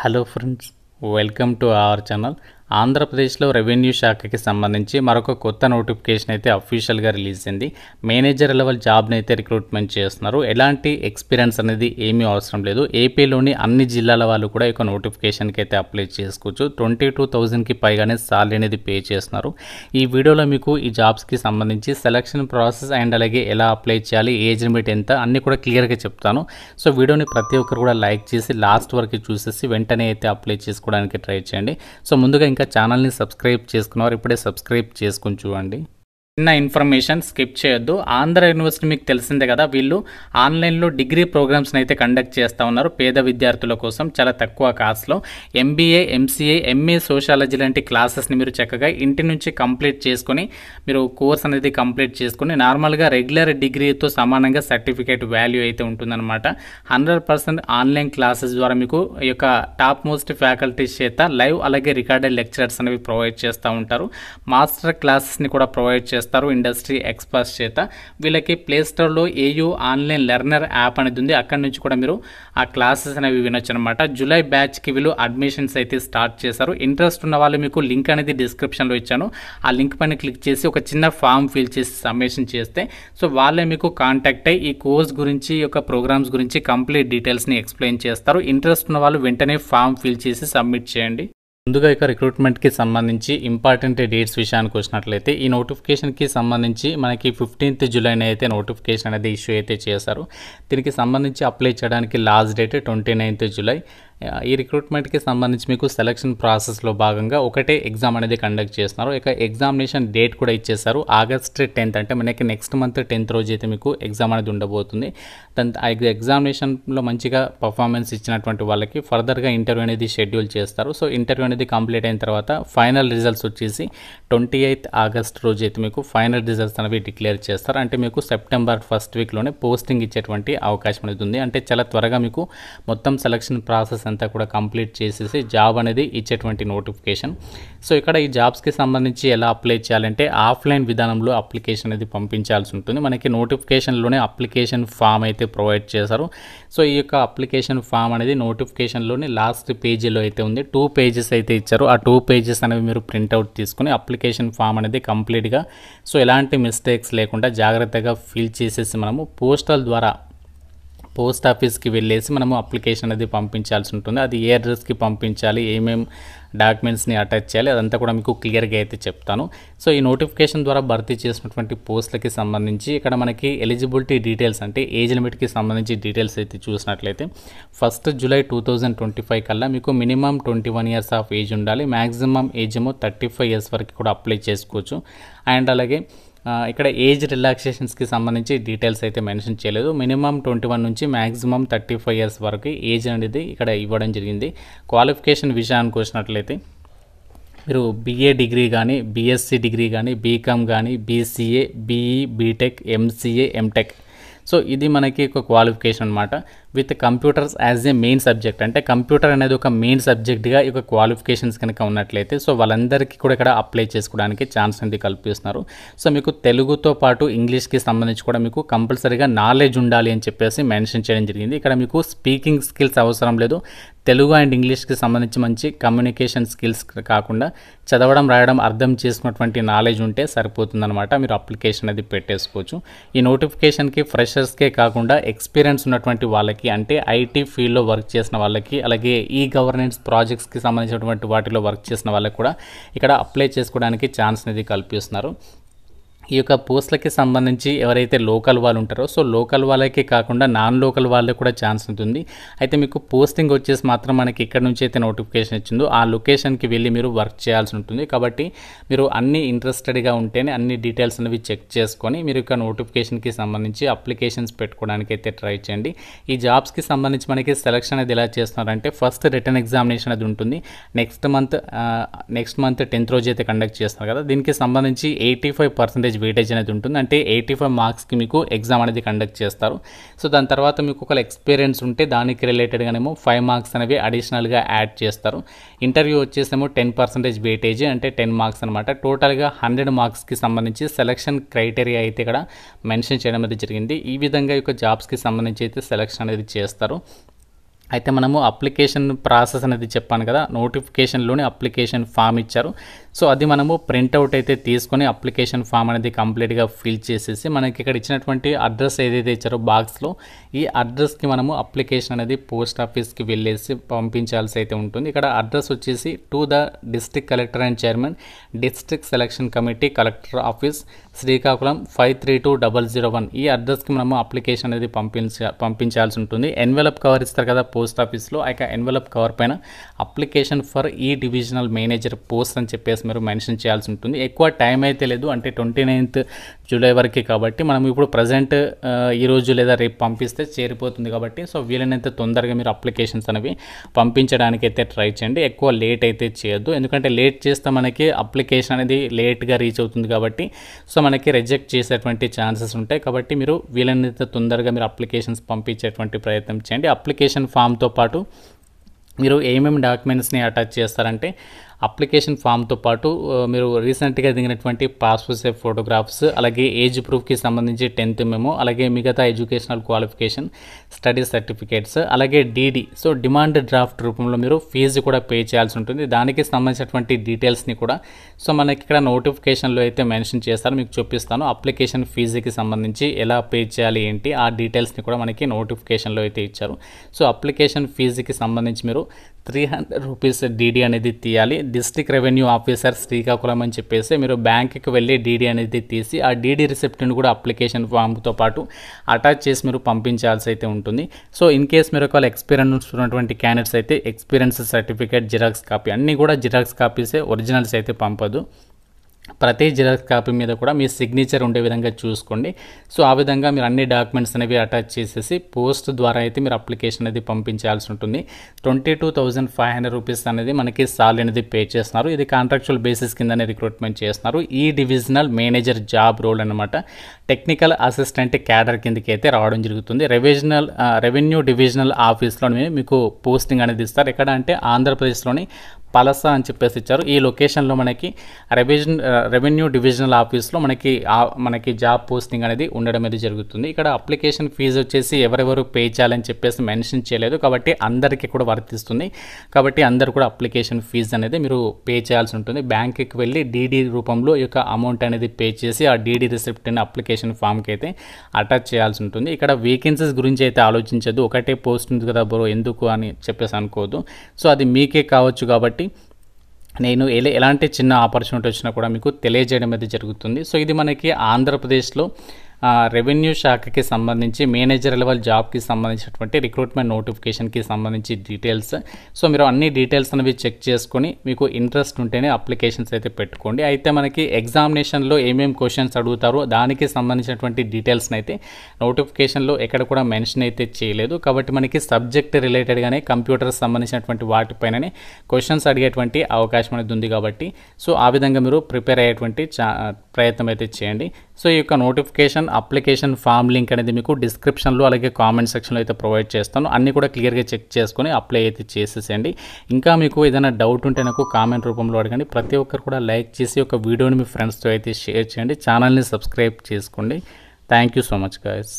Hello friends, welcome to our channel. ఆంధ్రప్రదేశ్లో revenue శాఖకి సంబంధించి మరొక కొత్త నోటిఫికేషన్ అయితే అఫీషియల్గా రిలీజ్ అయింది. మేనేజర్ లెవెల్ జాబ్ని అయితే రిక్రూట్మెంట్ చేస్తున్నారు. ఎలాంటి ఎక్స్పీరియన్స్ అనేది ఏమీ అవసరం లేదు. ఏపీలోని అన్ని జిల్లాల వాళ్ళు కూడా ఈ నోటిఫికేషన్కి అయితే అప్లై చేసుకోవచ్చు. 22,000కి పైగానే సాలరీ అనేది పే చేస్తున్నారు. ఈ వీడియోలో మీకు ఈ జాబ్స్కి సంబంధించి సెలక్షన్ ప్రాసెస్ అండ్ అలాగే ఎలా అప్లై చేయాలి, ఏజ్ లిమిట్ ఎంత అన్నీ కూడా క్లియర్గా చెప్తాను. సో వీడియోని ప్రతి ఒక్కరు కూడా లైక్ చేసి లాస్ట్ వరకు చూసేసి వెంటనే అయితే అప్లై చేసుకోవడానికి ట్రై చేయండి. సో ముందుగా ఇంకా ఛానల్ని సబ్స్క్రైబ్ చేసుకున్నారు, ఇప్పుడే సబ్స్క్రైబ్ చేసుకుని చూడండి. చిన్న ఇన్ఫర్మేషన్ స్కిప్ చేయొద్దు. ఆంధ్ర యూనివర్సిటీ మీకు తెలిసిందే కదా, వీళ్ళు ఆన్లైన్లో డిగ్రీ ప్రోగ్రామ్స్ని అయితే కండక్ట్ చేస్తూ ఉన్నారు పేద విద్యార్థుల కోసం చాలా తక్కువ కాస్ట్లో. ఎంబీఏ, ఎంసీఏ, ఎంఏ సోషాలజీ లాంటి క్లాసెస్ని మీరు చక్కగా ఇంటి నుంచి కంప్లీట్ చేసుకొని మీరు కోర్స్ అనేది కంప్లీట్ చేసుకుని నార్మల్గా రెగ్యులర్ డిగ్రీతో సమానంగా సర్టిఫికేట్ వాల్యూ అయితే ఉంటుందన్నమాట. 100% ఆన్లైన్ క్లాసెస్ ద్వారా మీకు ఈ యొక్క టాప్ మోస్ట్ ఫ్యాకల్టీస్ చేత లైవ్ అలాగే రికార్డెడ్ లెక్చరర్స్ అనేవి ప్రొవైడ్ చేస్తూ ఉంటారు. మాస్టర్ క్లాసెస్ని కూడా ప్రొవైడ్ చేస్తారు ఇండస్ట్రీ ఎక్స్పర్ట్స్ చేత. వీళ్ళకి ప్లే స్టోర్లో ఏయూ ఆన్లైన్ లెర్నర్ యాప్ అనేది ఉంది, అక్కడి నుంచి కూడా మీరు ఆ క్లాసెస్ అనేవి వినొచ్చు అనమాట. జూలై బ్యాచ్కి వీళ్ళు అడ్మిషన్స్ అయితే స్టార్ట్ చేశారు. ఇంట్రెస్ట్ ఉన్న వాళ్ళు మీకు లింక్ అనేది డిస్క్రిప్షన్లో ఇచ్చాను, ఆ లింక్ పైన క్లిక్ చేసి ఒక చిన్న ఫామ్ ఫిల్ చేసి సబ్మిషన్ చేస్తే సో వాళ్ళే మీకు కాంటాక్ట్ అయ్యి ఈ కోర్స్ గురించి, ఈ యొక్క ప్రోగ్రామ్స్ గురించి కంప్లీట్ డీటెయిల్స్ని ఎక్స్ప్లెయిన్ చేస్తారు. ఇంట్రెస్ట్ ఉన్న వాళ్ళు వెంటనే ఫామ్ ఫిల్ చేసి సబ్మిట్ చేయండి. ముందుగా ఇక రిక్రూట్మెంట్కి సంబంధించి ఇంపార్టెంట్ డేట్స్ విషయానికి వచ్చినట్లయితే ఈ నోటిఫికేషన్కి సంబంధించి మనకి 15th జూలైన అయితే నోటిఫికేషన్ అనేది ఇష్యూ అయితే చేశారు. దీనికి సంబంధించి అప్లై చేయడానికి లాస్ట్ డేట్ 29th జూలై. ఈ రిక్రూట్మెంట్కి సంబంధించి మీకు సెలక్షన్ ప్రాసెస్లో భాగంగా ఒకటే ఎగ్జామ్ అనేది కండక్ట్ చేస్తున్నారు. ఇక ఎగ్జామినేషన్ డేట్ కూడా ఇచ్చేసారు. August 10th, అంటే మనకి నెక్స్ట్ మంత్ 10th రోజు అయితే మీకు ఎగ్జామ్ అనేది ఉండబోతుంది. దాని ఎగ్జామినేషన్లో మంచిగా పర్ఫార్మెన్స్ ఇచ్చినటువంటి వాళ్ళకి ఫర్దర్గా ఇంటర్వ్యూ అనేది షెడ్యూల్ చేస్తారు. సో ఇంటర్వ్యూ అనేది కంప్లీట్ అయిన తర్వాత ఫైనల్ రిజల్ట్స్ వచ్చేసి 28th August రోజు అయితే మీకు ఫైనల్ రిజల్ట్స్ అనేవి డిక్లేర్ చేస్తారు. అంటే మీకు సెప్టెంబర్ 1st వీక్లోనే పోస్టింగ్ ఇచ్చేటువంటి అవకాశం అనేది ఉంది. అంటే చాలా త్వరగా మీకు మొత్తం సెలక్షన్ ప్రాసెస్ అంతా కూడా కంప్లీట్ చేసేసి జాబ్ అనేది ఇచ్చేటువంటి నోటిఫికేషన్. సో ఇక్కడ ఈ జాబ్స్కి సంబంధించి ఎలా అప్లై చేయాలంటే ఆఫ్లైన్ విధానంలో అప్లికేషన్ అనేది పంపించాల్సి ఉంటుంది. మనకి నోటిఫికేషన్లోనే అప్లికేషన్ ఫామ్ అయితే ప్రొవైడ్ చేశారు. సో ఈ యొక్క అప్లికేషన్ ఫామ్ అనేది నోటిఫికేషన్లోని లాస్ట్ పేజీలో అయితే ఉంది. 2 pages అయితే ఇచ్చారు. ఆ 2 pages అనేవి మీరు ప్రింట్అవుట్ తీసుకుని అప్లికేషన్ ఫామ్ అనేది కంప్లీట్గా సో ఎలాంటి మిస్టేక్స్ లేకుండా జాగ్రత్తగా ఫిల్ చేసేసి మనము పోస్టల్ ద్వారా పోస్ట్ ఆఫీస్కి వెళ్ళేసి మనము అప్లికేషన్ అనేది పంపించాల్సి ఉంటుంది. అది ఏ అడ్రస్కి పంపించాలి, ఏమేమి డాక్యుమెంట్స్ని అటాచ్ చేయాలి, అదంతా కూడా మీకు క్లియర్గా అయితే చెప్తాను. సో ఈ నోటిఫికేషన్ ద్వారా భర్తీ చేసినటువంటి పోస్టులకి సంబంధించి ఇక్కడ మనకి ఎలిజిబిలిటీ డీటెయిల్స్ అంటే ఏజ్ లిమిట్కి సంబంధించి డీటెయిల్స్ అయితే చూసినట్లయితే 1st జూలై 2025 కల్లా మీకు మినిమం 21 years ఆఫ్ ఏజ్ ఉండాలి. మ్యాక్సిమం ఏజ్ ఏమో 35 years వరకు కూడా అప్లై చేసుకోవచ్చు. అండ్ అలాగే ఇక్కడ ఏజ్ రిలాక్సేషన్స్కి సంబంధించి డీటెయిల్స్ అయితే మెన్షన్ చేయలేదు. మినిమం 21 నుంచి మ్యాక్సిమం 35 years వరకు ఏజ్ అనేది ఇక్కడ ఇవ్వడం జరిగింది. క్వాలిఫికేషన్ విషయానికి వచ్చినట్లయితే మీరు BA డిగ్రీ కానీ, BSc డిగ్రీ కానీ, BCom కానీ, BCA, BE, BTech, MCA, MTech. So ఇది మనకి ఒక క్వాలిఫికేషన్ అనమాట. With computers as a main subject, అంటే కంప్యూటర్ అనేది ఒక మెయిన్ సబ్జెక్ట్గా ఈ యొక్క క్వాలిఫికేషన్స్ కనుక ఉన్నట్లయితే సో వాళ్ళందరికీ కూడా ఇక్కడ అప్లై చేసుకోవడానికి ఛాన్స్ అనేది కల్పిస్తున్నారు. సో మీకు తెలుగుతో పాటు ఇంగ్లీష్కి సంబంధించి కూడా మీకు కంపల్సరీగా నాలెడ్జ్ ఉండాలి అని చెప్పేసి మెన్షన్ చేయడం జరిగింది. ఇక్కడ మీకు స్పీకింగ్ స్కిల్స్ అవసరం లేదు. తెలుగు అండ్ ఇంగ్లీష్కి సంబంధించి మంచి కమ్యూనికేషన్ స్కిల్స్ కాకుండా చదవడం, రాయడం, అర్థం చేసుకున్నటువంటి నాలెడ్జ్ ఉంటే సరిపోతుందన్నమాట. మీరు అప్లికేషన్ అది పెట్టేసుకోవచ్చు. ఈ నోటిఫికేషన్కి ఫ్రెషర్స్కే కాకుండా ఎక్స్పీరియన్స్ ఉన్నటువంటి వాళ్ళకి, అంటే ఐటీ ఫీల్డ్లో వర్క్ చేసిన వాళ్ళకి, అలాగే ఈ గవర్నెన్స్ ప్రాజెక్ట్స్కి సంబంధించినటువంటి వాటిలో వర్క్ చేసిన వాళ్ళకి కూడా ఇక్కడ అప్లై చేసుకోవడానికి ఛాన్స్ అనేది కల్పిస్తున్నారు. ఈ యొక్క పోస్టులకి సంబంధించి ఎవరైతే లోకల్ వాళ్ళు ఉంటారో సో లోకల్ వాళ్ళకే కాకుండా నాన్ లోకల్ వాళ్ళకి కూడా ఛాన్స్ ఉంటుంది. అయితే మీకు పోస్టింగ్ వచ్చేసి మాత్రం మనకి ఇక్కడ నుంచి అయితే నోటిఫికేషన్ ఇచ్చిందో ఆ లొకేషన్కి వెళ్ళి మీరు వర్క్ చేయాల్సి ఉంటుంది. కాబట్టి మీరు అన్ని ఇంట్రెస్టెడ్గా ఉంటేనే అన్ని డీటెయిల్స్ అనేవి చెక్ చేసుకొని మీరు యొక్క నోటిఫికేషన్కి సంబంధించి అప్లికేషన్స్ పెట్టుకోవడానికి అయితే ట్రై చేయండి. ఈ జాబ్స్కి సంబంధించి మనకి సెలక్షన్ అనేది ఎలా చేస్తున్నారంటే ఫస్ట్ రిటర్న్ ఎగ్జామినేషన్ అది ఉంటుంది. నెక్స్ట్ మంత్ 10th రోజు అయితే కండక్ట్ చేస్తున్నారు కదా, దీనికి సంబంధించి 85% వెయిటేజ్ అనేది ఉంటుంది. అంటే 85 మార్క్స్కి మీకు ఎగ్జామ్ అనేది కండక్ట్ చేస్తారు. సో దాని తర్వాత మీకు ఒక ఎక్స్పీరియన్స్ ఉంటే దానికి రిలేటెడ్గానేమో 5 మార్క్స్ అనేవి అడిషనల్గా యాడ్ చేస్తారు. ఇంటర్వ్యూ వచ్చేసేమో 10% వెయిటేజ్, అంటే 10 మార్క్స్ అనమాట. టోటల్గా 100 మార్క్స్కి సంబంధించి సెలక్షన్ క్రైటీరియా అయితే ఇక్కడ మెన్షన్ చేయడం అనేది జరిగింది. ఈ విధంగా ఈ జాబ్స్కి సంబంధించి అయితే సెలక్షన్ అనేది చేస్తారు. అయితే మనము అప్లికేషన్ ప్రాసెస్ అనేది చెప్పాను కదా, నోటిఫికేషన్లోనే అప్లికేషన్ ఫామ్ ఇచ్చారు. సో అది మనము ప్రింట్అవుట్ అయితే తీసుకొని అప్లికేషన్ ఫామ్ అనేది కంప్లీట్గా ఫిల్ చేసేసి మనకి ఇక్కడ ఇచ్చినటువంటి అడ్రస్ ఏదైతే ఇచ్చారో బాక్స్లో, ఈ అడ్రస్కి మనము అప్లికేషన్ అనేది పోస్ట్ ఆఫీస్కి వెళ్ళేసి పంపించాల్సి అయితే ఉంటుంది. ఇక్కడ అడ్రస్ వచ్చేసి to the district collector and chairman district selection committee collector office Srikakulam 532001 ఈ అడ్రస్కి మనము అప్లికేషన్ అనేది పంపించాల్సి ఉంటుంది. ఎన్వెలప్ కవర్ ఇస్తారు కదా పోస్ట్ ఆఫీస్లో, ఆ ఎన్వెలప్ కవర్ పైన అప్లికేషన్ ఫర్ ఈ డివిజనల్ మేనేజర్ పోస్ట్ అని చెప్పేసి మీరు మెన్షన్ చేయాల్సి ఉంటుంది. ఎక్కువ టైం అయితే లేదు, అంటే 29th జూలై వరకు కాబట్టి మనం ఇప్పుడు ప్రజెంట్ ఈరోజు లేదా రేపు పంపిస్తే చేరిపోతుంది కాబట్టి సో వీలైనంత తొందరగా మీరు అప్లికేషన్స్ అనేవి పంపించడానికి అయితే ట్రై చేయండి. ఎక్కువ లేట్ అయితే చేయొద్దు, ఎందుకంటే లేట్ చేస్తే మనకి అప్లికేషన్ అనేది లేట్గా రీచ్ అవుతుంది కాబట్టి సో మనకి రిజెక్ట్ చేసేటువంటి ఛాన్సెస్ ఉంటాయి. కాబట్టి మీరు వీలైనంత తొందరగా మీరు అప్లికేషన్స్ పంపించేటువంటి ప్రయత్నం చేయండి. అప్లికేషన్ ఫామ్తో పాటు మీరు ఏమేమి డాక్యుమెంట్స్ని అటాచ్ చేస్తారంటే అప్లికేషన్ ఫామ్తో పాటు మీరు రీసెంట్గా దిగినటువంటి పాస్పోర్ట్ సైజ్ ఫోటోగ్రాఫ్స్, అలాగే ఏజ్ ప్రూఫ్కి సంబంధించి 10th మెమో, అలాగే మిగతా ఎడ్యుకేషనల్ క్వాలిఫికేషన్, స్టడీ సర్టిఫికేట్స్, అలాగే డీడీ, సో డిమాండ్ డ్రాఫ్ట్ రూపంలో మీరు ఫీజు కూడా పే చేయాల్సి ఉంటుంది. దానికి సంబంధించినటువంటి డీటెయిల్స్ని కూడా సో మనకి ఇక్కడ నోటిఫికేషన్లో అయితే మెన్షన్ చేస్తారు, మీకు చూపిస్తాను. అప్లికేషన్ ఫీజుకి సంబంధించి ఎలా పే చేయాలి ఏంటి ఆ డీటెయిల్స్ని కూడా మనకి నోటిఫికేషన్లో అయితే ఇచ్చారు. సో అప్లికేషన్ ఫీజుకి సంబంధించి మీరు 300 రూపీస్ డీడీ అనేది తీయాలి. డిస్ట్రిక్ట్ రెవెన్యూ ఆఫీసర్ శ్రీకాకుళం అని చెప్పేసి మీరు బ్యాంకుకి వెళ్ళి డీడీ అనేది తీసి ఆ డీడీ రిసిప్ట్ని కూడా అప్లికేషన్ ఫామ్తో పాటు అటాచ్ చేసి మీరు పంపించాల్సి అయితే ఉంటుంది. సో ఇన్ కేస్ మీరు ఒకవేళ ఎక్స్పీరియన్స్ ఉన్నటువంటి క్యాండిడేట్స్ అయితే ఎక్స్పీరియన్స్ సర్టిఫికేట్, జిరాక్స్ కాపీ అన్నీ కూడా జిరాక్స్ కాపీసే, ఒరిజినల్స్ అయితే పంపదు. ప్రతి జిరాక్స్ కాపీ మీద కూడా మీ సిగ్నేచర్ ఉండే విధంగా చూసుకోండి. సో ఆ విధంగా మీరు అన్ని డాక్యుమెంట్స్ అనేవి అటాచ్ చేసేసి పోస్ట్ ద్వారా అయితే మీరు అప్లికేషన్ అనేది పంపించాల్సి ఉంటుంది. 22,500 రూపీస్ అనేది మనకి సాలరీ అనేది పే చేస్తున్నారు. ఇది కాంట్రాక్చువల్ బేసిస్ కిందనే రిక్రూట్మెంట్ చేస్తున్నారు. ఈ డివిజనల్ మేనేజర్ జాబ్ రోల్ అనమాట. టెక్నికల్ అసిస్టెంట్ క్యాడర్ కిందకి అయితే రావడం జరుగుతుంది. రెవెన్యూ డివిజనల్ ఆఫీస్లో మీకు పోస్టింగ్ అనేది ఇస్తారు. ఎక్కడ అంటే ఆంధ్రప్రదేశ్లోని పలస అని చెప్పేసి ఇచ్చారు. ఈ లొకేషన్లో మనకి రెవెన్యూ డివిజనల్ ఆఫీస్లో మనకి జాబ్ పోస్టింగ్ అనేది ఉండడం అనేది జరుగుతుంది. ఇక్కడ అప్లికేషన్ ఫీజు వచ్చేసి ఎవరెవరు పే చేయాలని చెప్పేసి మెన్షన్ చేయలేదు కాబట్టి అందరికీ కూడా వర్తిస్తుంది. కాబట్టి అందరు కూడా అప్లికేషన్ ఫీజు అనేది మీరు పే చేయాల్సి ఉంటుంది. బ్యాంకుకి వెళ్ళి డీడీ రూపంలో ఈ యొక్క అమౌంట్ అనేది పే చేసి ఆ డీడీ రిసిప్ట్ని అప్లికేషన్ ఫామ్కి అయితే అటాచ్ చేయాల్సి ఉంటుంది. ఇక్కడ వేకెన్సీస్ గురించి అయితే ఆలోచించదు, ఒకటే పోస్ట్ ఉంది కదా బ్రో ఎందుకు అని చెప్పేసి అనుకోవద్దు. సో అది మీకే కావచ్చు కాబట్టి నేను ఎలాంటి చిన్న ఆపర్చునిటీ వచ్చినా కూడా మీకు తెలియజేయడం అయితే జరుగుతుంది. సో ఇది మనకి ఆంధ్రప్రదేశ్లో రెవెన్యూ శాఖకి సంబంధించి మేనేజర్ లెవెల్ జాబ్కి సంబంధించినటువంటి రిక్రూట్మెంట్ నోటిఫికేషన్కి సంబంధించి డీటెయిల్స్. సో మీరు అన్ని డీటెయిల్స్ అనేవి చెక్ చేసుకొని మీకు ఇంట్రెస్ట్ ఉంటేనే అప్లికేషన్స్ అయితే పెట్టుకోండి. అయితే మనకి ఎగ్జామినేషన్లో ఏమేమి క్వశ్చన్స్ అడుగుతారో దానికి సంబంధించినటువంటి డీటెయిల్స్ని అయితే నోటిఫికేషన్లో ఎక్కడ కూడా మెన్షన్ అయితే చేయలేదు. కాబట్టి మనకి సబ్జెక్ట్ రిలేటెడ్గానే కంప్యూటర్ సంబంధించినటువంటి వాటిపైననే క్వశ్చన్స్ అడిగేటువంటి అవకాశం అనేది ఉంది కాబట్టి సో ఆ విధంగా మీరు ప్రిపేర్ అయ్యేటువంటి ప్రయత్నం అయితే చేయండి. సో ఈ యొక్క నోటిఫికేషన్ అప్లికేషన్ ఫామ్ లింక్ అనేది మీకు డిస్క్రిప్షన్లో అలాగే కామెంట్ సెక్షన్లో అయితే ప్రొవైడ్ చేస్తాను. అన్నీ కూడా క్లియర్గా చెక్ చేసుకొని అప్లై అయితే చేసేసేయండి. ఇంకా మీకు ఏదైనా డౌట్ ఉంటే నాకు కామెంట్ రూపంలో అడగండి. ప్రతి ఒక్కరు కూడా లైక్ చేసి ఒక వీడియోని మీ ఫ్రెండ్స్తో అయితే షేర్ చేయండి. ఛానల్ని సబ్స్క్రైబ్ చేసుకోండి. Thank you so much guys.